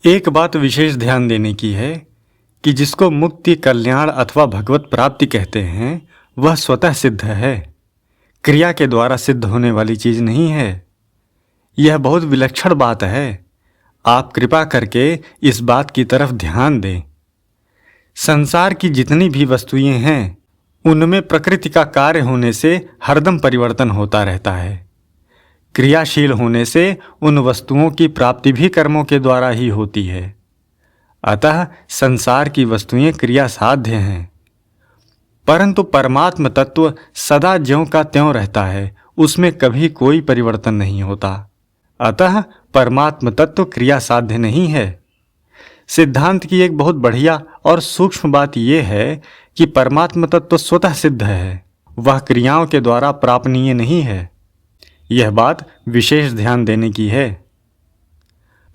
एक बात विशेष ध्यान देने की है कि जिसको मुक्ति, कल्याण अथवा भगवत प्राप्ति कहते हैं वह स्वतः सिद्ध है, क्रिया के द्वारा सिद्ध होने वाली चीज नहीं है। यह बहुत विलक्षण बात है। आप कृपा करके इस बात की तरफ ध्यान दें। संसार की जितनी भी वस्तुएं हैं उनमें प्रकृति का कार्य होने से हरदम परिवर्तन होता रहता है। क्रियाशील होने से उन वस्तुओं की प्राप्ति भी कर्मों के द्वारा ही होती है। अतः संसार की वस्तुएं क्रिया साध्य हैं, परंतु परमात्म तत्व सदा ज्यों का त्यों रहता है, उसमें कभी कोई परिवर्तन नहीं होता। अतः परमात्म तत्व क्रिया साध्य नहीं है। सिद्धांत की एक बहुत बढ़िया और सूक्ष्म बात यह है कि परमात्म तत्व स्वतः सिद्ध है, वह क्रियाओं के द्वारा प्रापणीय नहीं है। यह बात विशेष ध्यान देने की है।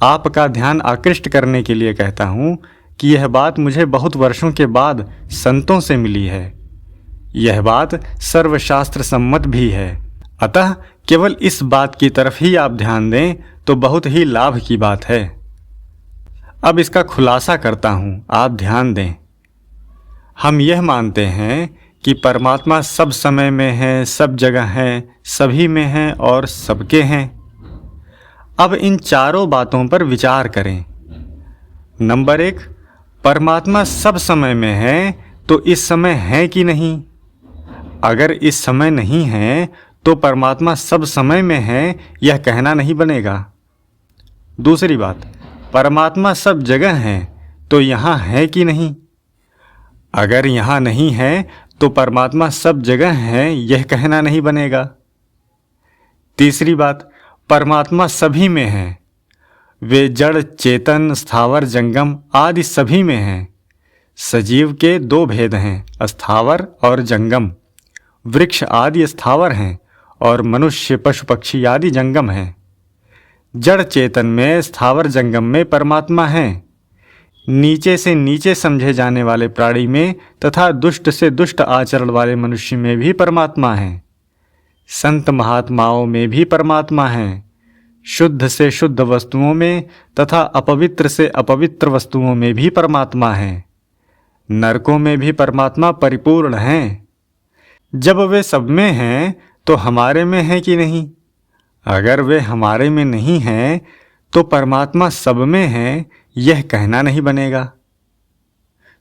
आपका ध्यान आकृष्ट करने के लिए कहता हूँ कि यह बात मुझे बहुत वर्षों के बाद संतों से मिली है। यह बात सर्वशास्त्र सम्मत भी है। अतः केवल इस बात की तरफ ही आप ध्यान दें तो बहुत ही लाभ की बात है। अब इसका खुलासा करता हूँ, आप ध्यान दें। हम यह मानते हैं कि परमात्मा सब समय में है, सब जगह है, सभी में है और सबके हैं। अब इन चारों बातों पर विचार करें। नंबर 1, परमात्मा सब समय में है तो इस समय है कि नहीं? अगर इस समय नहीं है तो परमात्मा सब समय में है, यह कहना नहीं बनेगा। दूसरी बात, परमात्मा सब जगह है तो यहाँ है कि नहीं? अगर यहाँ नहीं है तो परमात्मा सब जगह है, यह कहना नहीं बनेगा। तीसरी बात, परमात्मा सभी में है। वे जड़, चेतन, स्थावर, जंगम आदि सभी में हैं। सजीव के 2 भेद हैं, स्थावर और जंगम। वृक्ष आदि स्थावर हैं और मनुष्य, पशु, पक्षी आदि जंगम हैं। जड़ चेतन में, स्थावर जंगम में परमात्मा है। नीचे से नीचे समझे जाने वाले प्राणी में तथा दुष्ट से दुष्ट आचरण वाले मनुष्य में भी परमात्मा है। संत महात्माओं में भी परमात्मा है। शुद्ध से शुद्ध वस्तुओं में तथा अपवित्र से अपवित्र वस्तुओं में भी परमात्मा है। नरकों में भी परमात्मा परिपूर्ण हैं। जब वे सब में हैं तो हमारे में है कि नहीं? अगर वे हमारे में नहीं हैं तो परमात्मा सब में है, यह कहना नहीं बनेगा।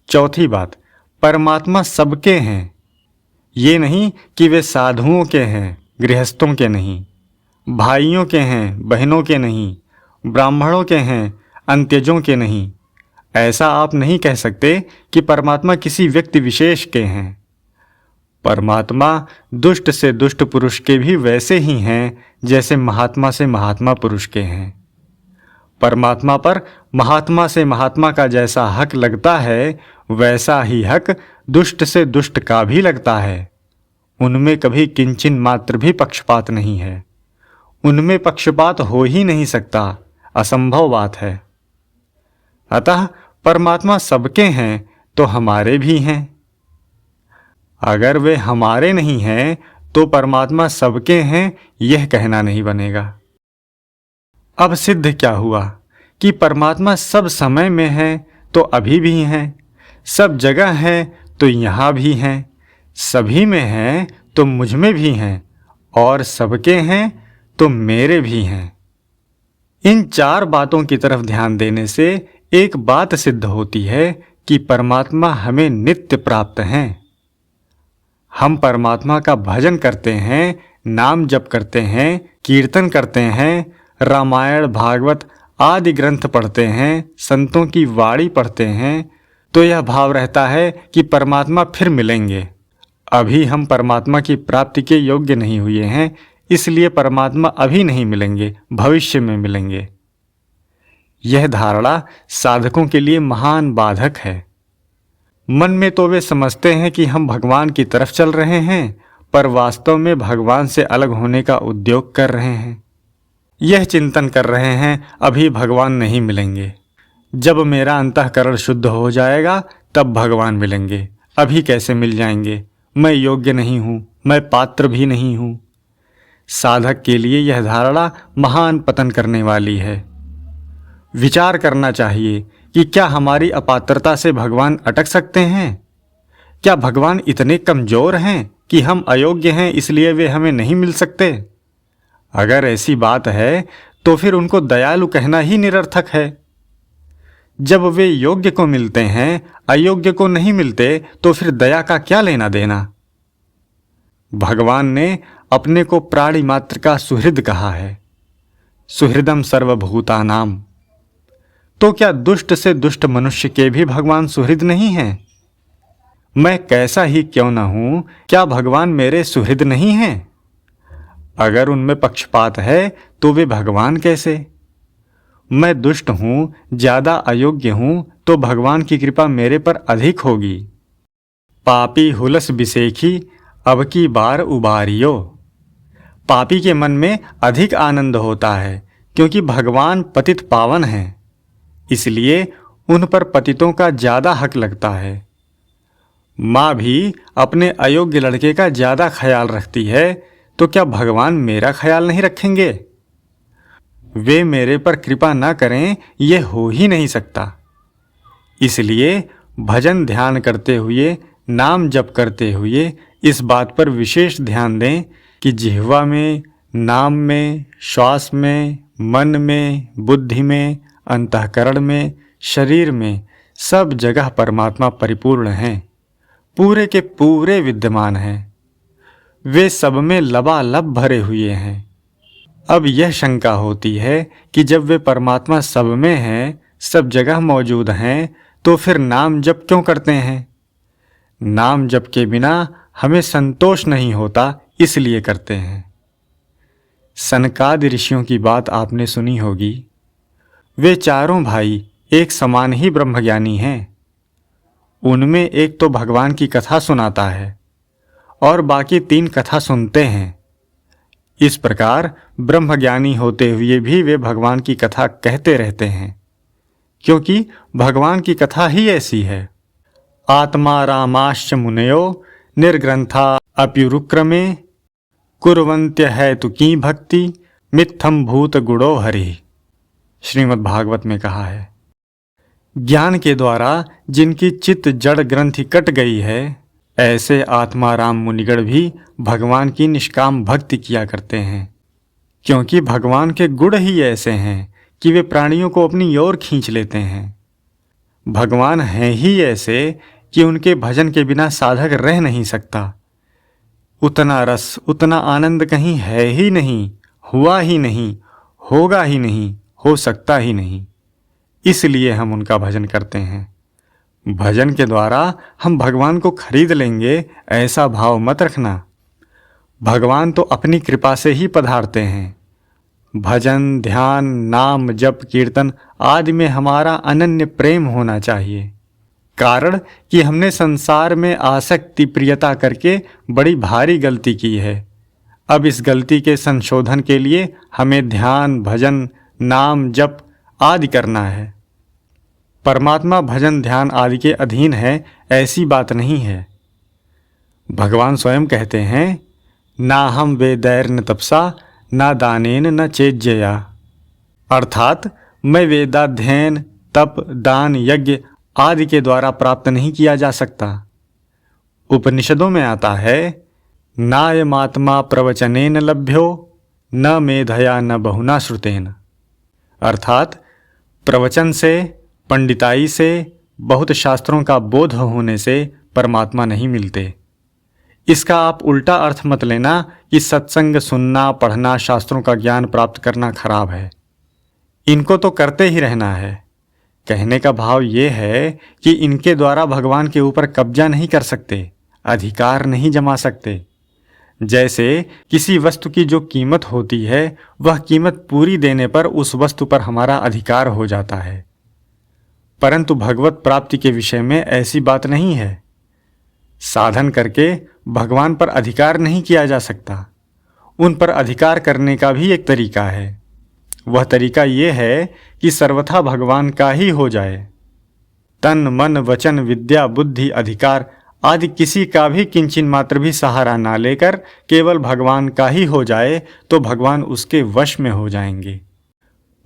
चौथी बात, परमात्मा सबके हैं। ये नहीं कि वे साधुओं के हैं, गृहस्थों के नहीं, भाइयों के हैं, बहनों के नहीं, ब्राह्मणों के हैं, अंत्यजों के नहीं। ऐसा आप नहीं कह सकते कि परमात्मा किसी व्यक्ति विशेष के हैं। परमात्मा दुष्ट से दुष्ट पुरुष के भी वैसे ही हैं जैसे महात्मा से महात्मा पुरुष के हैं। परमात्मा पर महात्मा से महात्मा का जैसा हक लगता है वैसा ही हक दुष्ट से दुष्ट का भी लगता है। उनमें कभी किंचिन मात्र भी पक्षपात नहीं है। उनमें पक्षपात हो ही नहीं सकता, असंभव बात है। अतः परमात्मा सबके हैं तो हमारे भी हैं। अगर वे हमारे नहीं हैं तो परमात्मा सबके हैं, यह कहना नहीं बनेगा। अब सिद्ध क्या हुआ कि परमात्मा सब समय में है तो अभी भी हैं, सब जगह है तो यहाँ भी हैं, सभी में हैं तो मुझ में भी हैं और सबके हैं तो मेरे भी हैं। इन 4 बातों की तरफ ध्यान देने से एक बात सिद्ध होती है कि परमात्मा हमें नित्य प्राप्त हैं। हम परमात्मा का भजन करते हैं, नाम जप करते हैं, कीर्तन करते हैं, रामायण, भागवत आदि ग्रंथ पढ़ते हैं, संतों की वाणी पढ़ते हैं, तो यह भाव रहता है कि परमात्मा फिर मिलेंगे। अभी हम परमात्मा की प्राप्ति के योग्य नहीं हुए हैं, इसलिए परमात्मा अभी नहीं मिलेंगे, भविष्य में मिलेंगे। यह धारणा साधकों के लिए महान बाधक है। मन में तो वे समझते हैं कि हम भगवान की तरफ चल रहे हैं, पर वास्तव में भगवान से अलग होने का उद्योग कर रहे हैं। यह चिंतन कर रहे हैं अभी भगवान नहीं मिलेंगे। जब मेरा अंतःकरण शुद्ध हो जाएगा तब भगवान मिलेंगे, अभी कैसे मिल जाएंगे? मैं योग्य नहीं हूँ, मैं पात्र भी नहीं हूँ। साधक के लिए यह धारणा महान पतन करने वाली है। विचार करना चाहिए कि क्या हमारी अपात्रता से भगवान अटक सकते हैं? क्या भगवान इतने कमजोर हैं कि हम अयोग्य हैं इसलिए वे हमें नहीं मिल सकते? अगर ऐसी बात है तो फिर उनको दयालु कहना ही निरर्थक है। जब वे योग्य को मिलते हैं, अयोग्य को नहीं मिलते, तो फिर दया का क्या लेना देना? भगवान ने अपने को प्राणी मात्र का सुहृद कहा है, सुहृदम सर्वभूतानाम। तो क्या दुष्ट से दुष्ट मनुष्य के भी भगवान सुहृद नहीं हैं? मैं कैसा ही क्यों न हूं, क्या भगवान मेरे सुहृद नहीं हैं? अगर उनमें पक्षपात है तो वे भगवान कैसे? मैं दुष्ट हूं, ज्यादा अयोग्य हूं, तो भगवान की कृपा मेरे पर अधिक होगी। पापी हुलस बिसेखी अब की बार उबारियो। पापी के मन में अधिक आनंद होता है क्योंकि भगवान पतित पावन हैं, इसलिए उन पर पतितों का ज्यादा हक लगता है। माँ भी अपने अयोग्य लड़के का ज्यादा ख्याल रखती है, तो क्या भगवान मेरा ख्याल नहीं रखेंगे? वे मेरे पर कृपा न करें ये हो ही नहीं सकता। इसलिए भजन ध्यान करते हुए, नाम जप करते हुए इस बात पर विशेष ध्यान दें कि जिह्वा में, नाम में, श्वास में, मन में, बुद्धि में, अंतःकरण में, शरीर में, सब जगह परमात्मा परिपूर्ण हैं, पूरे के पूरे विद्यमान हैं। वे सब में लबालब भरे हुए हैं। अब यह शंका होती है कि जब वे परमात्मा सब में हैं, सब जगह मौजूद हैं, तो फिर नाम जप क्यों करते हैं? नाम जप के बिना हमें संतोष नहीं होता, इसलिए करते हैं। सनकादि ऋषियों की बात आपने सुनी होगी। वे चारों भाई एक समान ही ब्रह्मज्ञानी हैं। उनमें एक तो भगवान की कथा सुनाता है और बाकी 3 कथा सुनते हैं। इस प्रकार ब्रह्मज्ञानी होते हुए भी वे भगवान की कथा कहते रहते हैं, क्योंकि भगवान की कथा ही ऐसी है। आत्मा रामाश्च मुनयो निर्ग्रंथा अप्युरुक्रमे कुर्वन्त्य है तु की भक्ति मित्थम भूत गुणो हरि। श्रीमद् भागवत में कहा है, ज्ञान के द्वारा जिनकी चित्त जड़ ग्रंथि कट गई है, ऐसे आत्माराम मुनिगण भी भगवान की निष्काम भक्ति किया करते हैं, क्योंकि भगवान के गुण ही ऐसे हैं कि वे प्राणियों को अपनी ओर खींच लेते हैं। भगवान हैं ही ऐसे कि उनके भजन के बिना साधक रह नहीं सकता। उतना रस, उतना आनंद कहीं है ही नहीं, हुआ ही नहीं, होगा ही नहीं, हो सकता ही नहीं। इसलिए हम उनका भजन करते हैं। भजन के द्वारा हम भगवान को खरीद लेंगे, ऐसा भाव मत रखना। भगवान तो अपनी कृपा से ही पधारते हैं। भजन, ध्यान, नाम, जप, कीर्तन आदि में हमारा अनन्य प्रेम होना चाहिए। कारण कि हमने संसार में आसक्ति प्रियता करके बड़ी भारी गलती की है। अब इस गलती के संशोधन के लिए हमें ध्यान, भजन, नाम, जप आदि करना है। परमात्मा भजन, ध्यान आदि के अधीन है, ऐसी बात नहीं है। भगवान स्वयं कहते हैं, ना हम वेदैर्न तपसा ना दानेन न चेज्यया। अर्थात मैं वेदाध्ययन, तप, दान, यज्ञ आदि के द्वारा प्राप्त नहीं किया जा सकता। उपनिषदों में आता है, नायमात्मा प्रवचनेन लभ्यो न मेधया न बहुना श्रुतेन। अर्थात प्रवचन से, पंडिताई से, बहुत शास्त्रों का बोध होने से परमात्मा नहीं मिलते। इसका आप उल्टा अर्थ मत लेना कि सत्संग सुनना, पढ़ना, शास्त्रों का ज्ञान प्राप्त करना खराब है। इनको तो करते ही रहना है। कहने का भाव ये है कि इनके द्वारा भगवान के ऊपर कब्जा नहीं कर सकते, अधिकार नहीं जमा सकते। जैसे किसी वस्तु की जो कीमत होती है, वह कीमत पूरी देने पर उस वस्तु पर हमारा अधिकार हो जाता है। परंतु भगवत प्राप्ति के विषय में ऐसी बात नहीं है। साधन करके भगवान पर अधिकार नहीं किया जा सकता। उन पर अधिकार करने का भी एक तरीका है। वह तरीका ये है कि सर्वथा भगवान का ही हो जाए। तन, मन, वचन, विद्या, बुद्धि, अधिकार आदि किसी का भी किंचिन मात्र भी सहारा ना लेकर केवल भगवान का ही हो जाए, तो भगवान उसके वश में हो जाएंगे।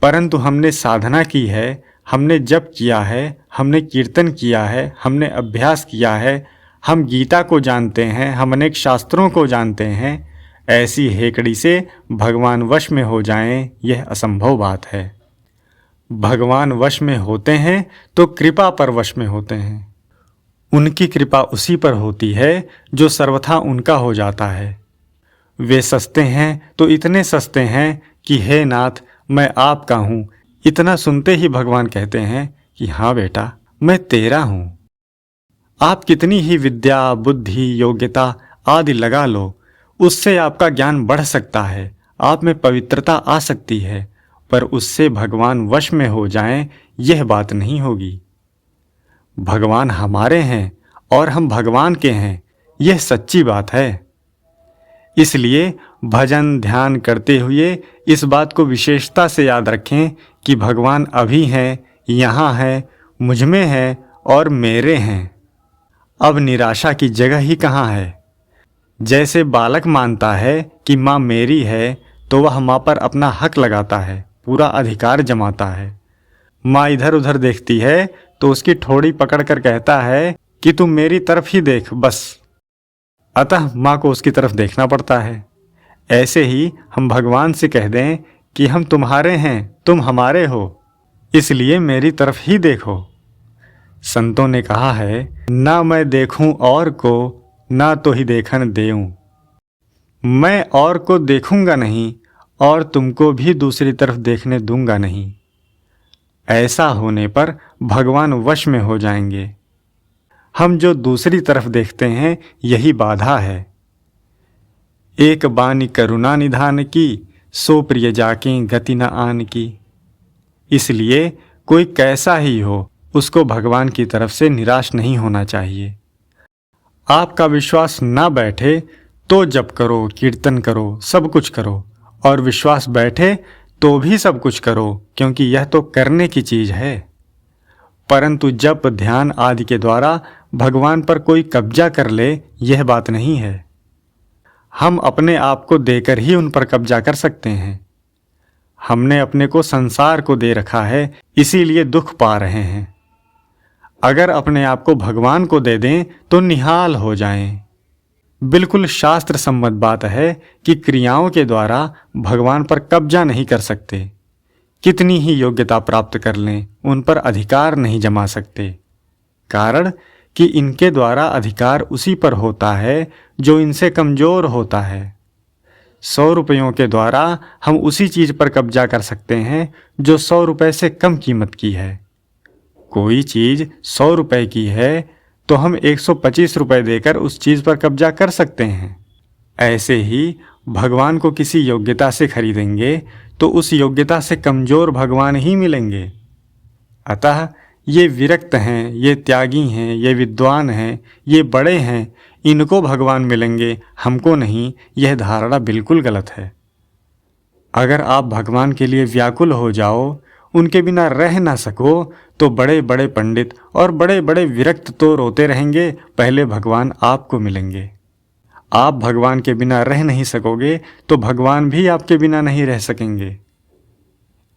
परंतु हमने साधना की है, हमने जप किया है, हमने कीर्तन किया है, हमने अभ्यास किया है, हम गीता को जानते हैं, हम अनेक शास्त्रों को जानते हैं, ऐसी हेकड़ी से भगवान वश में हो जाएं, यह असंभव बात है। भगवान वश में होते हैं तो कृपा पर वश में होते हैं। उनकी कृपा उसी पर होती है जो सर्वथा उनका हो जाता है। वे सस्ते हैं तो इतने सस्ते हैं कि हे नाथ, मैं आपका हूँ। इतना सुनते ही भगवान कहते हैं कि हाँ बेटा, मैं तेरा हूँ। आप कितनी ही विद्या, बुद्धि, योग्यता आदि लगा लो, उससे आपका ज्ञान बढ़ सकता है, आप में पवित्रता आ सकती है, पर उससे भगवान वश में हो जाएं, यह बात नहीं होगी। भगवान हमारे हैं और हम भगवान के हैं, यह सच्ची बात है। इसलिए भजन ध्यान करते हुए इस बात को विशेषता से याद रखें कि भगवान अभी हैं, यहाँ हैं, मुझ में हैं और मेरे हैं। अब निराशा की जगह ही कहाँ है। जैसे बालक मानता है कि माँ मेरी है तो वह माँ पर अपना हक लगाता है, पूरा अधिकार जमाता है। माँ इधर उधर देखती है तो उसकी ठोड़ी पकड़कर कहता है कि तुम मेरी तरफ ही देख बस। अतः माँ को उसकी तरफ देखना पड़ता है। ऐसे ही हम भगवान से कह दें कि हम तुम्हारे हैं, तुम हमारे हो, इसलिए मेरी तरफ ही देखो। संतों ने कहा है, ना मैं देखूं और को, ना तो ही देखन देऊं। मैं और को देखूंगा नहीं और तुमको भी दूसरी तरफ देखने दूंगा नहीं। ऐसा होने पर भगवान वश में हो जाएंगे। हम जो दूसरी तरफ देखते हैं यही बाधा है। एक बानी करुणा निधान की, सो प्रिय जाके गति न आन की। इसलिए कोई कैसा ही हो, उसको भगवान की तरफ से निराश नहीं होना चाहिए। आपका विश्वास ना बैठे तो जप करो, कीर्तन करो, सब कुछ करो, और विश्वास बैठे तो भी सब कुछ करो, क्योंकि यह तो करने की चीज है। परंतु जप ध्यान आदि के द्वारा भगवान पर कोई कब्जा कर ले, यह बात नहीं है। हम अपने आप को देकर ही उन पर कब्जा कर सकते हैं। हमने अपने को संसार को दे रखा है, इसीलिए दुख पा रहे हैं। अगर अपने आप को भगवान को दे दें तो निहाल हो जाएं। बिल्कुल शास्त्र सम्मत बात है कि क्रियाओं के द्वारा भगवान पर कब्जा नहीं कर सकते। कितनी ही योग्यता प्राप्त कर लें, उन पर अधिकार नहीं जमा सकते। कारण कि इनके द्वारा अधिकार उसी पर होता है जो इनसे कमजोर होता है। 100 रुपयों के द्वारा हम उसी चीज पर कब्जा कर सकते हैं जो 100 रुपये से कम कीमत की है। कोई चीज 100 रुपये की है तो हम 125 रुपये देकर उस चीज पर कब्जा कर सकते हैं। ऐसे ही भगवान को किसी योग्यता से खरीदेंगे तो उस योग्यता से कमजोर भगवान ही मिलेंगे। अतः ये विरक्त हैं, ये त्यागी हैं, ये विद्वान हैं, ये बड़े हैं, इनको भगवान मिलेंगे, हमको नहीं, यह धारणा बिल्कुल गलत है। अगर आप भगवान के लिए व्याकुल हो जाओ, उनके बिना रह ना सको, तो बड़े बड़े पंडित और बड़े बड़े विरक्त तो रोते रहेंगे, पहले भगवान आपको मिलेंगे। आप भगवान के बिना रह नहीं सकोगे तो भगवान भी आपके बिना नहीं रह सकेंगे।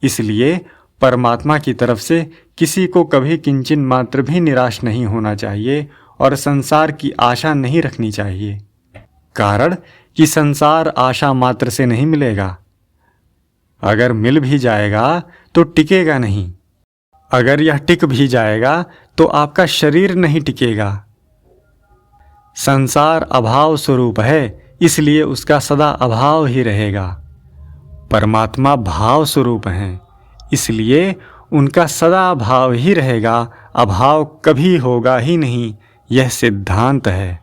इसलिए परमात्मा की तरफ से किसी को कभी किंचिन मात्र भी निराश नहीं होना चाहिए और संसार की आशा नहीं रखनी चाहिए। कारण कि संसार आशा मात्र से नहीं मिलेगा। अगर मिल भी जाएगा तो टिकेगा नहीं। अगर यह टिक भी जाएगा तो आपका शरीर नहीं टिकेगा। संसार अभाव स्वरूप है, इसलिए उसका सदा अभाव ही रहेगा। परमात्मा भाव स्वरूप हैं, इसलिए उनका सदा भाव ही रहेगा, अभाव कभी होगा ही नहीं। यह सिद्धांत है।